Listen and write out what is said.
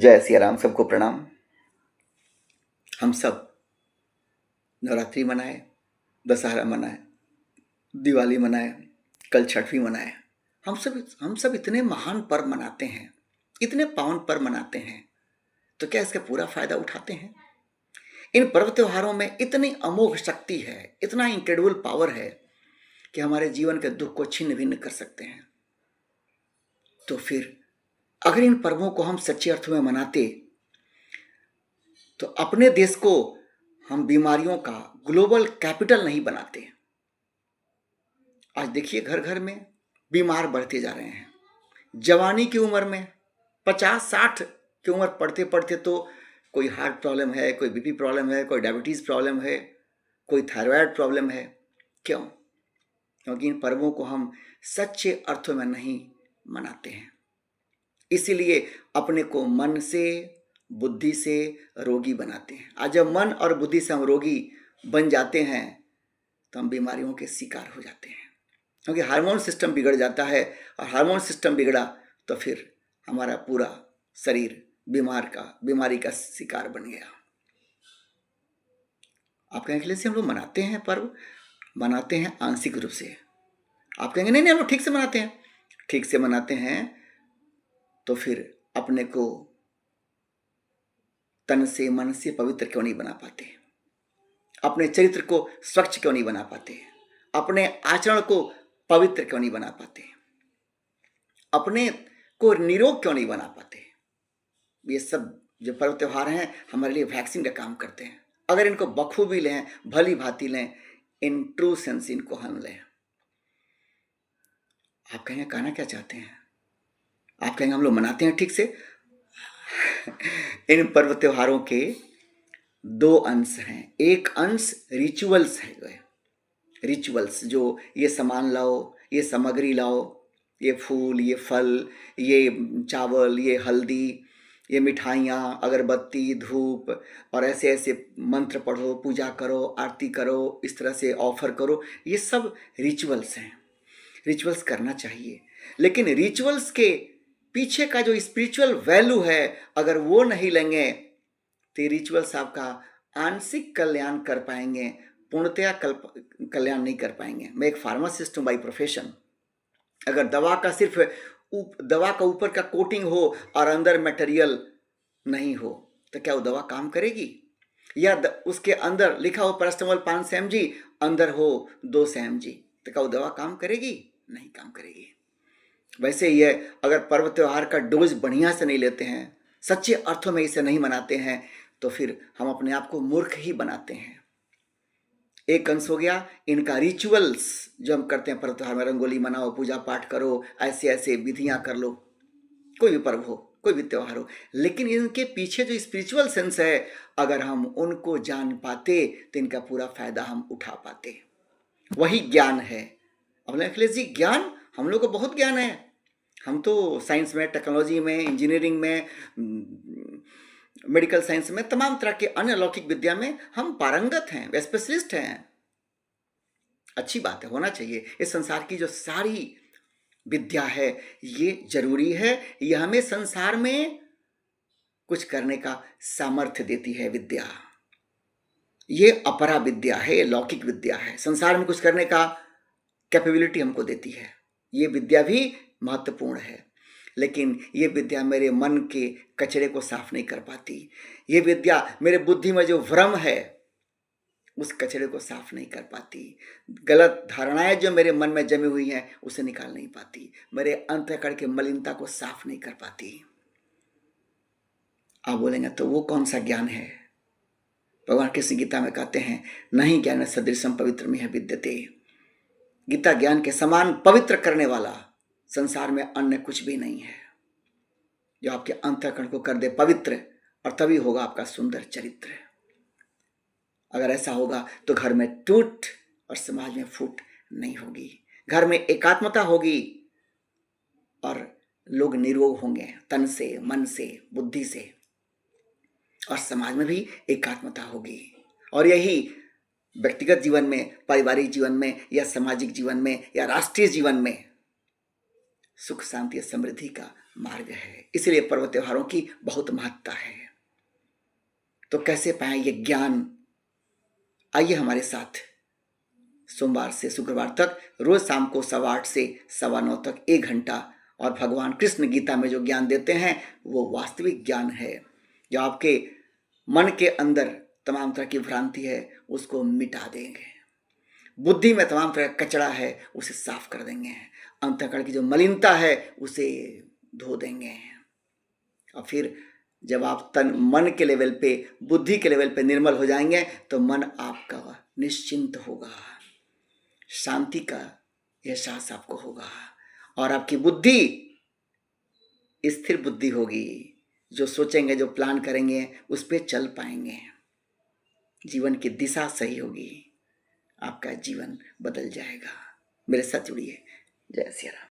जय सिया राम। सबको प्रणाम। हम सब नवरात्रि मनाए, दशहरा मनाए, दिवाली मनाए, कल छठ भी मनाए। हम सब इतने महान पर्व मनाते हैं, इतने पावन पर्व मनाते हैं, तो क्या इसका पूरा फायदा उठाते हैं? इन पर्व त्योहारों में इतनी अमोघ शक्ति है, इतना इंक्रेडिबल पावर है कि हमारे जीवन के दुख को छिन्न भिन्न कर सकते हैं। तो फिर अगर इन पर्वों को हम सच्चे अर्थों में मनाते तो अपने देश को हम बीमारियों का ग्लोबल कैपिटल नहीं बनाते। आज देखिए घर घर में बीमार बढ़ते जा रहे हैं। जवानी की उम्र में 50-60 की उम्र पढ़ते पढ़ते तो कोई हार्ट प्रॉब्लम है, कोई बीपी प्रॉब्लम है, कोई डायबिटीज़ प्रॉब्लम है, कोई थायराइड प्रॉब्लम है। क्यों? क्योंकि इन पर्वों को हम सच्चे अर्थों में नहीं मनाते हैं। इसीलिए अपने को मन से, बुद्धि से रोगी बनाते हैं। आज जब मन और बुद्धि से हम रोगी बन जाते हैं तो हम बीमारियों के शिकार हो जाते हैं, क्योंकि हार्मोन सिस्टम बिगड़ जाता है, और हार्मोन सिस्टम बिगड़ा तो फिर हमारा पूरा शरीर बीमारी का शिकार बन गया। आप कहेंगे कि हम लोग मनाते हैं पर्व, मनाते हैं आंशिक रूप से। आप कहेंगे नहीं हम लोग ठीक से मनाते हैं। ठीक से मनाते हैं तो फिर अपने को तन से मन से पवित्र क्यों नहीं बना पाते? अपने चरित्र को स्वच्छ क्यों नहीं बना पाते? अपने आचरण को पवित्र क्यों नहीं बना पाते? अपने को निरोग क्यों नहीं बना पाते? ये सब जो पर्व त्योहार हैं हमारे लिए वैक्सीन का काम करते हैं। अगर इनको बखूबी लें, भली भांति लें, इन ट्रू सेंस इनको हम लें। आप कहेंगे कहना क्या चाहते हैं? आप कहेंगे हम लोग मनाते हैं ठीक से। इन पर्व त्योहारों के दो अंश हैं। एक अंश रिचुअल्स है, रिचुअल्स जो ये सामान लाओ, ये सामग्री लाओ, ये फूल, ये फल, ये चावल, ये हल्दी, ये मिठाइयाँ, अगरबत्ती, धूप, और ऐसे ऐसे मंत्र पढ़ो, पूजा करो, आरती करो, इस तरह से ऑफर करो। ये सब रिचुअल्स हैं। रिचुअल्स करना चाहिए, लेकिन रिचुअल्स के पीछे का जो स्पिरिचुअल वैल्यू है अगर वो नहीं लेंगे तो रिचुअल्स आपका आंशिक कल्याण कर पाएंगे, पूर्णतया कल्याण नहीं कर पाएंगे। मैं एक फार्मासिस्ट हूँ बाई प्रोफेशन। अगर दवा का ऊपर का कोटिंग हो और अंदर मटेरियल नहीं हो तो क्या वो दवा काम करेगी? या उसके अंदर लिखा हो पैरास्टामोल 500 mg, अंदर हो 200 mg, तो क्या वो दवा काम करेगी? नहीं काम करेगी। वैसे ही है, अगर पर्व त्योहार का डोज बढ़िया से नहीं लेते हैं, सच्चे अर्थों में इसे नहीं मनाते हैं, तो फिर हम अपने आप को मूर्ख ही बनाते हैं। एक अंश हो गया इनका रिचुअल्स जो हम करते हैं पर्व त्योहार में। रंगोली मनाओ, पूजा पाठ करो, ऐसे ऐसे विधियां कर लो, कोई भी पर्व हो, कोई भी त्योहार हो। लेकिन इनके पीछे जो स्पिरिचुअल सेंस है, अगर हम उनको जान पाते तो इनका पूरा फायदा हम उठा पाते। वही ज्ञान है। अब अखिलेश जी, ज्ञान हम लोग को बहुत ज्ञान है। हम तो साइंस में, टेक्नोलॉजी में, इंजीनियरिंग में, मेडिकल साइंस में, तमाम तरह के अन्य अलौकिक विद्या में हम पारंगत हैं, स्पेशलिस्ट हैं। अच्छी बात है, होना चाहिए। इस संसार की जो सारी विद्या है ये जरूरी है, ये हमें संसार में कुछ करने का सामर्थ्य देती है। विद्या ये अपरा विद्या है, लौकिक विद्या है, संसार में कुछ करने का कैपेबिलिटी हमको देती है। ये विद्या भी महत्वपूर्ण है, लेकिन ये विद्या मेरे मन के कचरे को साफ नहीं कर पाती। ये विद्या मेरे बुद्धि में जो भ्रम है उस कचरे को साफ नहीं कर पाती। गलत धारणाएं जो मेरे मन में जमी हुई हैं उसे निकाल नहीं पाती। मेरे अंतःकरण के मलिनता को साफ नहीं कर पाती। आप बोलेंगे तो वो कौन सा ज्ञान है? भगवान कृष्ण गीता में कहते हैं, नहीं ज्ञान सदृशम पवित्रमिह विद्यते। गीता ज्ञान के समान पवित्र करने वाला संसार में अन्य कुछ भी नहीं है, जो आपके अंतःकरण को कर दे पवित्र, और तभी होगा आपका सुंदर चरित्र। अगर ऐसा होगा तो घर में टूट और समाज में फूट नहीं होगी। घर में एकात्मता होगी और लोग निरोग होंगे, तन से, मन से, बुद्धि से, और समाज में भी एकात्मता होगी। और यही व्यक्तिगत जीवन में, पारिवारिक जीवन में, या सामाजिक जीवन में, या राष्ट्रीय जीवन में सुख, शांति और समृद्धि का मार्ग है। इसलिए पर्व त्योहारों की बहुत महत्ता है। तो कैसे पाएं ये ज्ञान? आइए हमारे साथ सोमवार से शुक्रवार तक रोज शाम को 8:15 से 9:15 तक 1 घंटा, और भगवान कृष्ण गीता में जो ज्ञान देते हैं वो वास्तविक ज्ञान है, जो आपके मन के अंदर तमाम तरह की भ्रांति है उसको मिटा देंगे। बुद्धि में तमाम तरह का कचरा है उसे साफ कर देंगे। अंतःकरण की जो मलिनता है उसे धो देंगे। और फिर जब आप तन मन के लेवल पे, बुद्धि के लेवल पे निर्मल हो जाएंगे तो मन आपका निश्चिंत होगा, शांति का एहसास आपको होगा, और आपकी बुद्धि स्थिर बुद्धि होगी। जो सोचेंगे, जो प्लान करेंगे उस पर चल पाएंगे। जीवन की दिशा सही होगी, आपका जीवन बदल जाएगा। मेरे साथ जुड़िए। जय श्री राम।